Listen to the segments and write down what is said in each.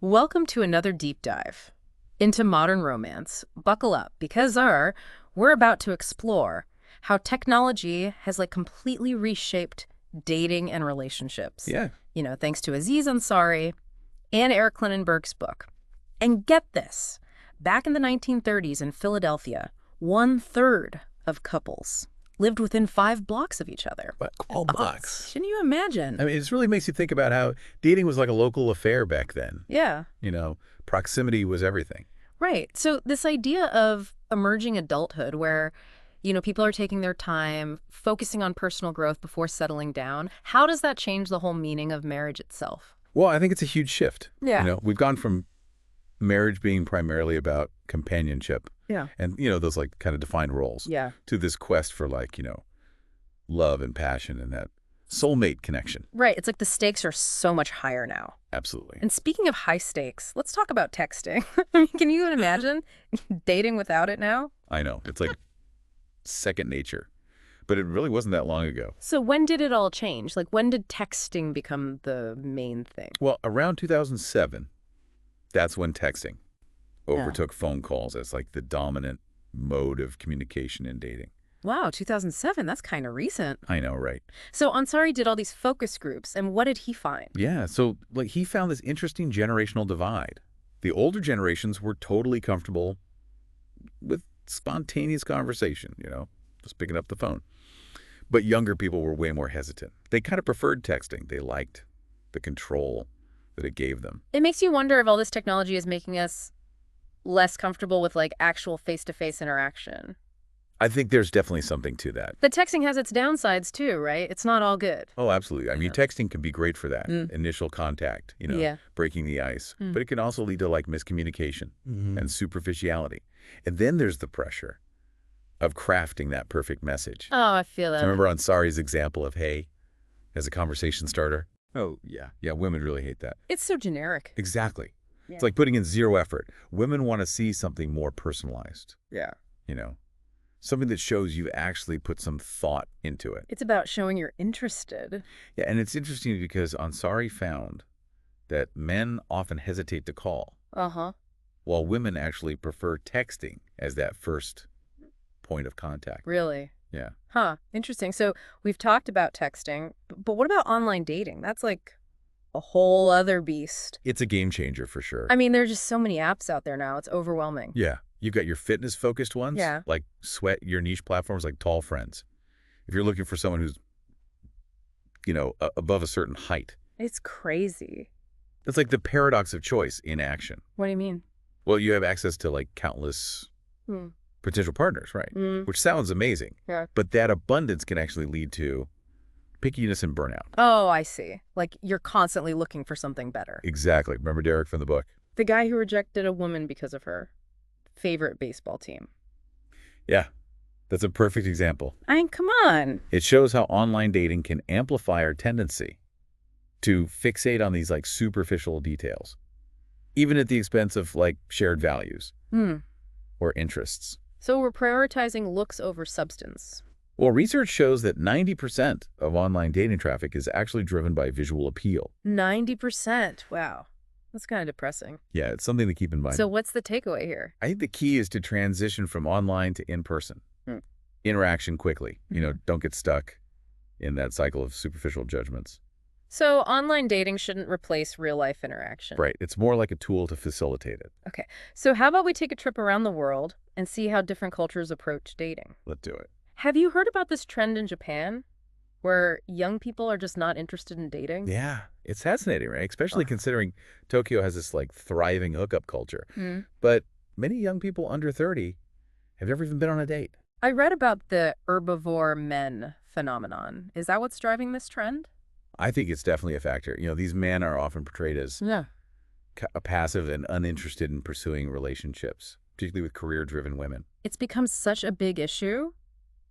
Welcome to another deep dive into modern romance. Buckle up because we're about to explore how technology has completely reshaped dating and relationships. Yeah. Thanks to Aziz Ansari and Eric Klinenberg's book. And get this, back in the 1930s in Philadelphia, 1/3 of couples lived within 5 blocks of each other. But all blocks. Shouldn't you imagine? I mean, it really makes you think about how dating was like a local affair back then. Yeah. Proximity was everything. Right. So this idea of emerging adulthood where, people are taking their time, focusing on personal growth before settling down, how does that change the whole meaning of marriage itself? Well, I think it's a huge shift. Yeah. We've gone from marriage being primarily about companionship Yeah. and, those kind of defined roles Yeah. to this quest for love and passion and that soulmate connection. Right. It's like the stakes are so much higher now. Absolutely. And speaking of high stakes, let's talk about texting. I mean, can you imagine dating without it now? I know. It's like second nature. But it really wasn't that long ago. So when did it all change? When did texting become the main thing? Well, around 2007, that's when texting overtook phone calls as the dominant mode of communication in dating. Wow, 2007, that's kind of recent. I know, right? So Ansari did all these focus groups, and what did he find? Yeah, so he found this interesting generational divide. The older generations were totally comfortable with spontaneous conversation, just picking up the phone. But younger people were way more hesitant. They kind of preferred texting. They liked the control that it gave them. It makes you wonder if all this technology is making us less comfortable with actual face-to-face interaction. I think there's definitely something to that. But texting has its downsides too, right? It's not all good. Oh, absolutely. I mean, texting can be great for that. Initial contact, Yeah. breaking the ice. But it can also lead to miscommunication and superficiality. And then there's the pressure of crafting that perfect message. Oh, I feel that. So remember Ansari's example of hey as a conversation starter? Oh, yeah. Yeah, women really hate that. It's so generic. Exactly. Yeah. It's like putting in zero effort. Women want to see something more personalized. Yeah. Something that shows you've actually put some thought into it. It's about showing you're interested. Yeah, and it's interesting because Ansari found that men often hesitate to call, Uh-huh. while women actually prefer texting as that first point of contact. Really? Yeah. Huh. Interesting. So we've talked about texting, but what about online dating? That's a whole other beast. It's a game changer for sure. I mean, there's just so many apps out there now. It's overwhelming. Yeah. You've got your fitness-focused ones, Yeah. like your niche platforms like Tall Friends. If you're looking for someone who's, above a certain height. It's crazy. It's like the paradox of choice in action. What do you mean? Well, you have access to countless potential partners, right? Which sounds amazing. Yeah. But that abundance can actually lead to pickiness and burnout. Oh, I see. You're constantly looking for something better. Exactly. Remember Derek from the book? The guy who rejected a woman because of her favorite baseball team. Yeah. That's a perfect example. I mean, come on. It shows how online dating can amplify our tendency to fixate on these superficial details, even at the expense of shared values or interests. So we're prioritizing looks over substance. Well, research shows that 90% of online dating traffic is actually driven by visual appeal. 90%. Wow. That's kind of depressing. Yeah, it's something to keep in mind. So what's the takeaway here? I think the key is to transition from online to in-person. Interaction quickly. Don't get stuck in that cycle of superficial judgments. So online dating shouldn't replace real-life interaction. Right. It's more like a tool to facilitate it. Okay. So how about we take a trip around the world and see how different cultures approach dating? Let's do it. Have you heard about this trend in Japan where young people are just not interested in dating? Yeah. It's fascinating, right? Especially considering Tokyo has this thriving hookup culture. But many young people under 30 have never even been on a date. I read about the herbivore men phenomenon. Is that what's driving this trend? I think it's definitely a factor. These men are often portrayed as passive and uninterested in pursuing relationships, particularly with career-driven women. It's become such a big issue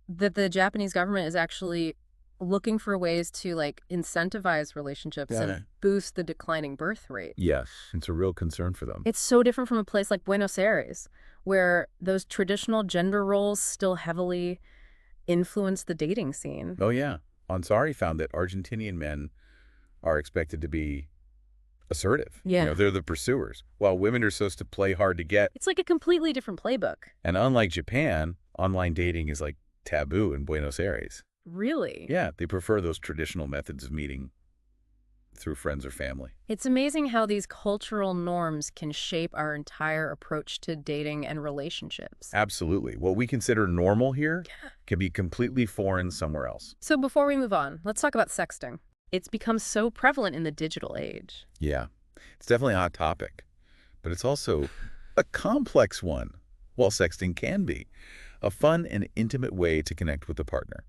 that the Japanese government is actually looking for ways to incentivize relationships and boost the declining birth rate. Yes, it's a real concern for them. It's so different from a place like Buenos Aires, where those traditional gender roles still heavily influence the dating scene. Oh, yeah. Ansari found that Argentinian men are expected to be assertive. Yeah. They're the pursuers, while women are supposed to play hard to get. It's like a completely different playbook. And unlike Japan, online dating is like taboo in Buenos Aires. Really? Yeah, they prefer those traditional methods of meeting through friends or family. It's amazing how these cultural norms can shape our entire approach to dating and relationships. Absolutely. What we consider normal here can be completely foreign somewhere else. So before we move on, let's talk about sexting. It's become so prevalent in the digital age. Yeah, it's definitely a hot topic, but it's also a complex one. While sexting can be a fun and intimate way to connect with a partner,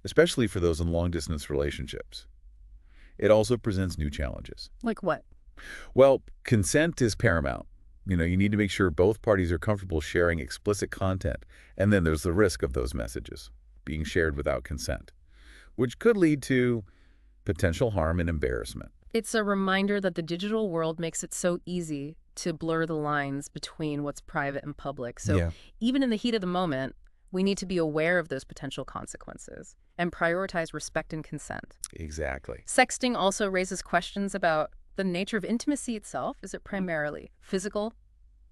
especially for those in long-distance relationships, it also presents new challenges. Like what? Well, consent is paramount. You need to make sure both parties are comfortable sharing explicit content, and then there's the risk of those messages being shared without consent, which could lead to potential harm and embarrassment. It's a reminder that the digital world makes it so easy to blur the lines between what's private and public. So even in the heat of the moment, we need to be aware of those potential consequences and prioritize respect and consent. Exactly. Sexting also raises questions about the nature of intimacy itself. Is it primarily physical,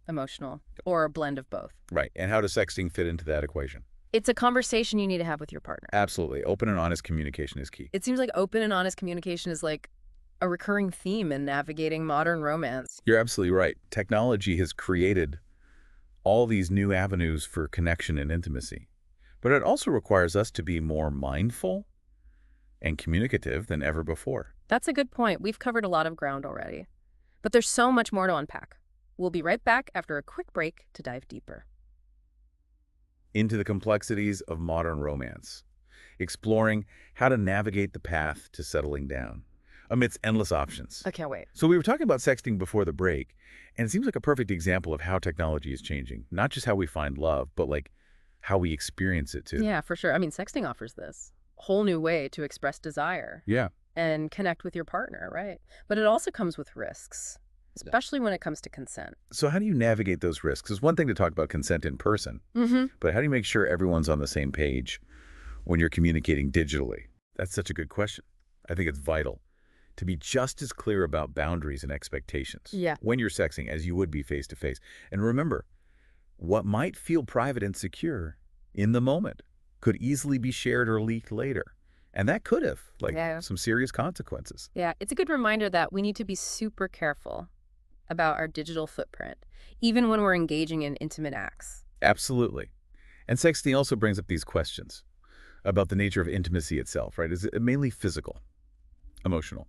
emotional, or a blend of both? Right. And how does sexting fit into that equation? It's a conversation you need to have with your partner. Absolutely. Open and honest communication is key. It seems like open and honest communication is like a recurring theme in navigating modern romance. You're absolutely right. Technology has created all these new avenues for connection and intimacy, but it also requires us to be more mindful and communicative than ever before. That's a good point. We've covered a lot of ground already, but there's so much more to unpack. We'll be right back after a quick break to dive deeper into the complexities of modern romance, exploring how to navigate the path to settling down amidst endless options. I can't wait. So we were talking about sexting before the break, and it seems like a perfect example of how technology is changing, not just how we find love, but like how we experience it too. Yeah, for sure. I mean, sexting offers this whole new way to express desire. Yeah. And connect with your partner, right? But it also comes with risks, especially when it comes to consent. So how do you navigate those risks? It's one thing to talk about consent in person, but how do you make sure everyone's on the same page when you're communicating digitally? That's such a good question. I think it's vital to be just as clear about boundaries and expectations when you're sexting as you would be face-to-face. And remember, what might feel private and secure in the moment could easily be shared or leaked later. And that could have, some serious consequences. Yeah, it's a good reminder that we need to be super careful about our digital footprint, even when we're engaging in intimate acts. Absolutely. And sexting also brings up these questions about the nature of intimacy itself, right? Is it mainly physical, emotional,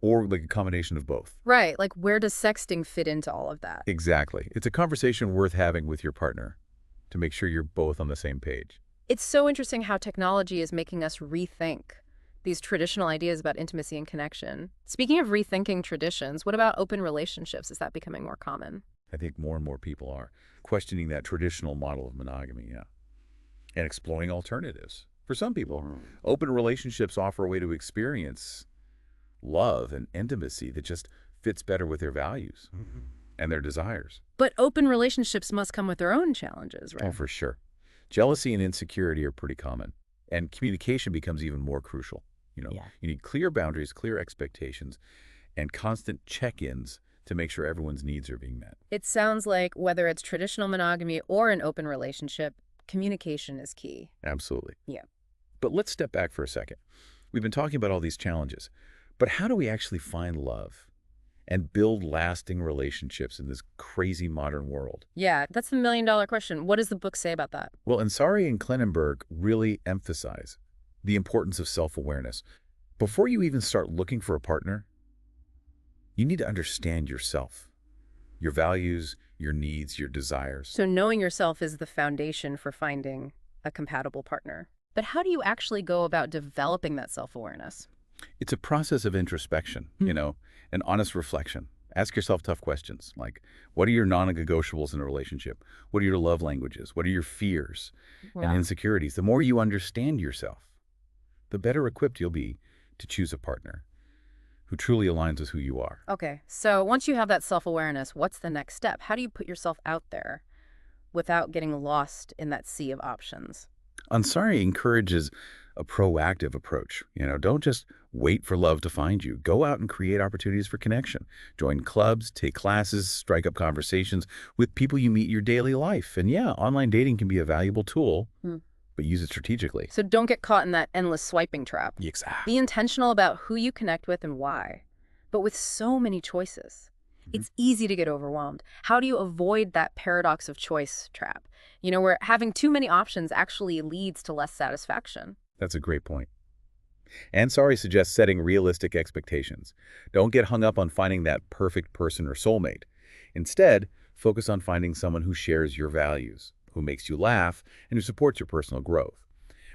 or like a combination of both? Right. Like, where does sexting fit into all of that? Exactly. It's a conversation worth having with your partner to make sure you're both on the same page. It's so interesting how technology is making us rethink these traditional ideas about intimacy and connection. Speaking of rethinking traditions, what about open relationships? Is that becoming more common? I think more and more people are questioning that traditional model of monogamy, and exploring alternatives. For some people, open relationships offer a way to experience love and intimacy that just fits better with their values and their desires. But open relationships must come with their own challenges, right? Oh, for sure. Jealousy and insecurity are pretty common, and communication becomes even more crucial. You need clear boundaries, clear expectations, and constant check-ins to make sure everyone's needs are being met. It sounds like whether it's traditional monogamy or an open relationship, communication is key. Absolutely. Yeah. But let's step back for a second. We've been talking about all these challenges, but how do we actually find love and build lasting relationships in this crazy modern world? Yeah, that's the million-dollar question. What does the book say about that? Well, Ansari and Klinenberg really emphasize the importance of self-awareness. Before you even start looking for a partner, you need to understand yourself, your values, your needs, your desires. So knowing yourself is the foundation for finding a compatible partner. But how do you actually go about developing that self-awareness? It's a process of introspection, an honest reflection. Ask yourself tough questions like, what are your non-negotiables in a relationship? What are your love languages? What are your fears and insecurities? The more you understand yourself, the better equipped you'll be to choose a partner who truly aligns with who you are. Okay, so once you have that self-awareness, what's the next step? How do you put yourself out there without getting lost in that sea of options? Ansari encourages a proactive approach. Don't just wait for love to find you. Go out and create opportunities for connection. Join clubs, take classes, strike up conversations with people you meet in your daily life. And yeah, online dating can be a valuable tool, but use it strategically. So don't get caught in that endless swiping trap. Exactly. Be intentional about who you connect with and why. But with so many choices, it's easy to get overwhelmed. How do you avoid that paradox of choice trap? Where having too many options actually leads to less satisfaction. That's a great point. Ansari suggests setting realistic expectations. Don't get hung up on finding that perfect person or soulmate. Instead, focus on finding someone who shares your values, who makes you laugh, and who supports your personal growth.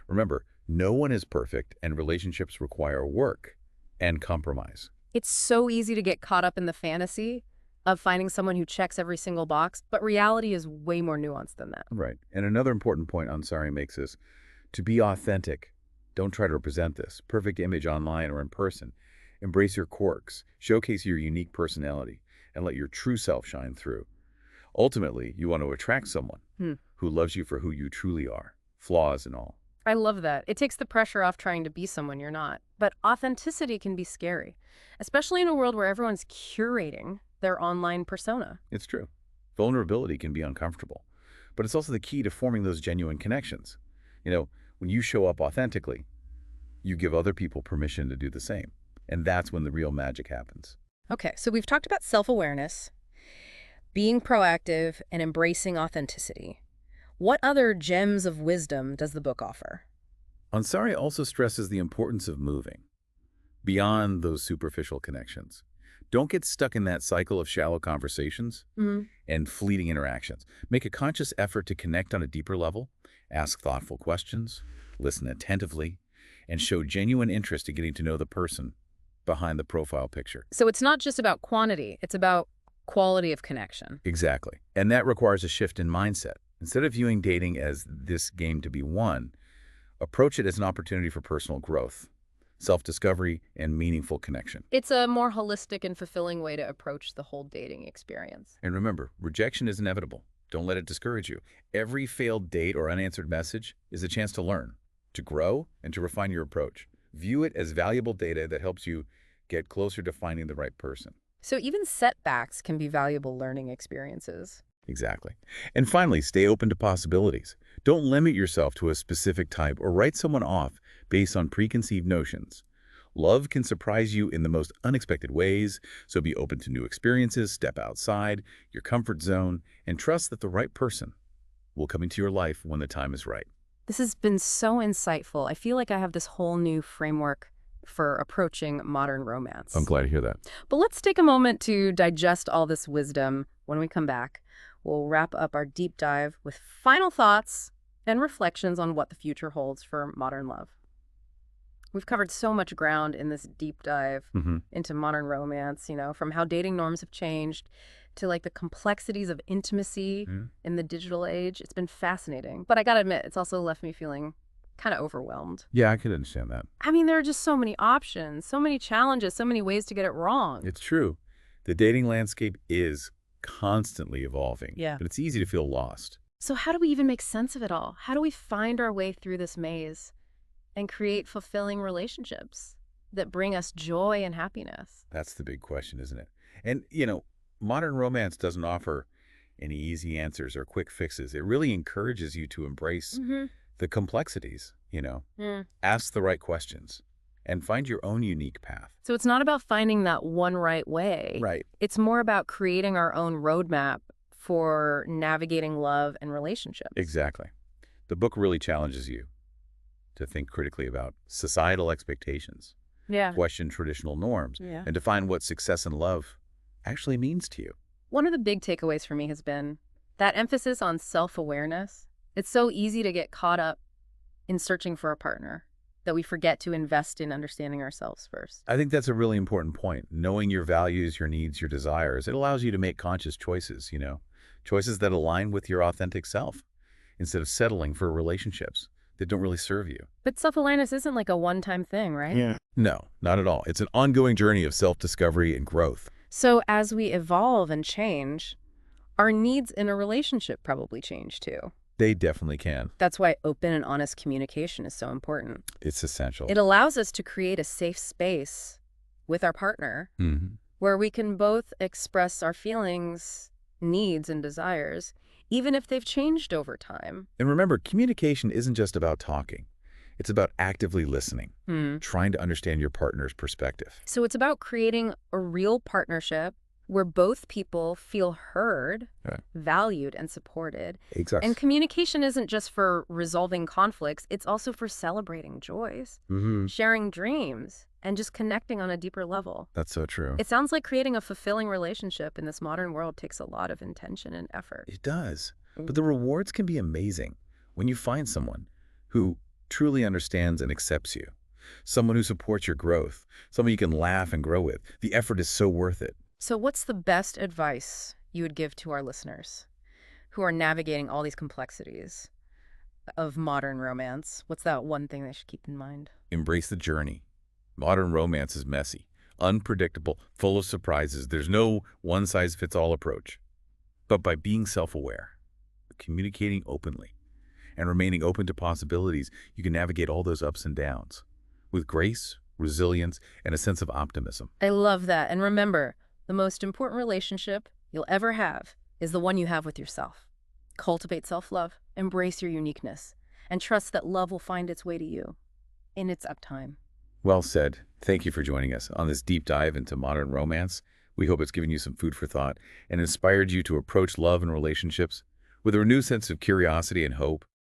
Remember, no one is perfect, and relationships require work and compromise. It's so easy to get caught up in the fantasy of finding someone who checks every single box, but reality is way more nuanced than that. Right. And another important point Ansari makes is to be authentic. Don't try to represent this perfect image online or in person. Embrace your quirks, showcase your unique personality, and let your true self shine through. Ultimately, you want to attract someone who loves you for who you truly are, flaws and all. I love that. It takes the pressure off trying to be someone you're not. But authenticity can be scary, especially in a world where everyone's curating their online persona. It's true. Vulnerability can be uncomfortable, but it's also the key to forming those genuine connections. When you show up authentically, you give other people permission to do the same. And that's when the real magic happens. Okay, so we've talked about self-awareness, being proactive, and embracing authenticity. What other gems of wisdom does the book offer? Ansari also stresses the importance of moving beyond those superficial connections. Don't get stuck in that cycle of shallow conversations and fleeting interactions. Make a conscious effort to connect on a deeper level, ask thoughtful questions, listen attentively, and show genuine interest in getting to know the person behind the profile picture. So it's not just about quantity, it's about quality of connection. Exactly. And that requires a shift in mindset. Instead of viewing dating as this game to be won, approach it as an opportunity for personal growth, self-discovery, and meaningful connection. It's a more holistic and fulfilling way to approach the whole dating experience. And remember, rejection is inevitable. Don't let it discourage you. Every failed date or unanswered message is a chance to learn, to grow, and to refine your approach. View it as valuable data that helps you get closer to finding the right person. So even setbacks can be valuable learning experiences. Exactly. And finally, stay open to possibilities. Don't limit yourself to a specific type or write someone off based on preconceived notions. Love can surprise you in the most unexpected ways, so be open to new experiences, step outside your comfort zone, and trust that the right person will come into your life when the time is right. This has been so insightful. I feel like I have this whole new framework for approaching modern romance. I'm glad to hear that. But let's take a moment to digest all this wisdom. When we come back, we'll wrap up our deep dive with final thoughts and reflections on what the future holds for modern love. We've covered so much ground in this deep dive into modern romance, from how dating norms have changed to like the complexities of intimacy in the digital age. It's been fascinating. But I gotta admit, it's also left me feeling kind of overwhelmed. Yeah, I could understand that. I mean, there are just so many options, so many challenges, so many ways to get it wrong. It's true. The dating landscape is constantly evolving. Yeah. But it's easy to feel lost. So how do we even make sense of it all? How do we find our way through this maze and create fulfilling relationships that bring us joy and happiness? That's the big question, isn't it? And, modern romance doesn't offer any easy answers or quick fixes. It really encourages you to embrace the complexities, ask the right questions, and find your own unique path. So it's not about finding that one right way. Right. It's more about creating our own roadmap for navigating love and relationships. Exactly. The book really challenges you to think critically about societal expectations, question traditional norms, and define what success and love actually means to you. One of the big takeaways for me has been that emphasis on self-awareness. It's so easy to get caught up in searching for a partner that we forget to invest in understanding ourselves first. I think that's a really important point. Knowing your values, your needs, your desires, it allows you to make conscious choices, choices that align with your authentic self instead of settling for relationships that don't really serve you. But self-awareness isn't like a one-time thing, right? Yeah. No, not at all. It's an ongoing journey of self-discovery and growth. So as we evolve and change, our needs in a relationship probably change too. They definitely can. That's why open and honest communication is so important. It's essential. It allows us to create a safe space with our partner where we can both express our feelings, needs, and desires, even if they've changed over time. And remember, communication isn't just about talking. It's about actively listening, trying to understand your partner's perspective. So it's about creating a real partnership where both people feel heard, valued, and supported. Exactly. And communication isn't just for resolving conflicts, it's also for celebrating joys, sharing dreams, and just connecting on a deeper level. That's so true. It sounds like creating a fulfilling relationship in this modern world takes a lot of intention and effort. It does. But the rewards can be amazing when you find someone who truly understands and accepts you, someone who supports your growth, someone you can laugh and grow with. The effort is so worth it. So what's the best advice you would give to our listeners who are navigating all these complexities of modern romance? What's that one thing they should keep in mind? Embrace the journey. Modern romance is messy, unpredictable, full of surprises. There's no one-size-fits-all approach. But by being self-aware, communicating openly, and remaining open to possibilities, you can navigate all those ups and downs with grace, resilience, and a sense of optimism. I love that. And remember, the most important relationship you'll ever have is the one you have with yourself. Cultivate self-love, embrace your uniqueness, and trust that love will find its way to you in its uptime. Well said. Thank you for joining us on this deep dive into modern romance. We hope it's given you some food for thought and inspired you to approach love and relationships with a renewed sense of curiosity and hope.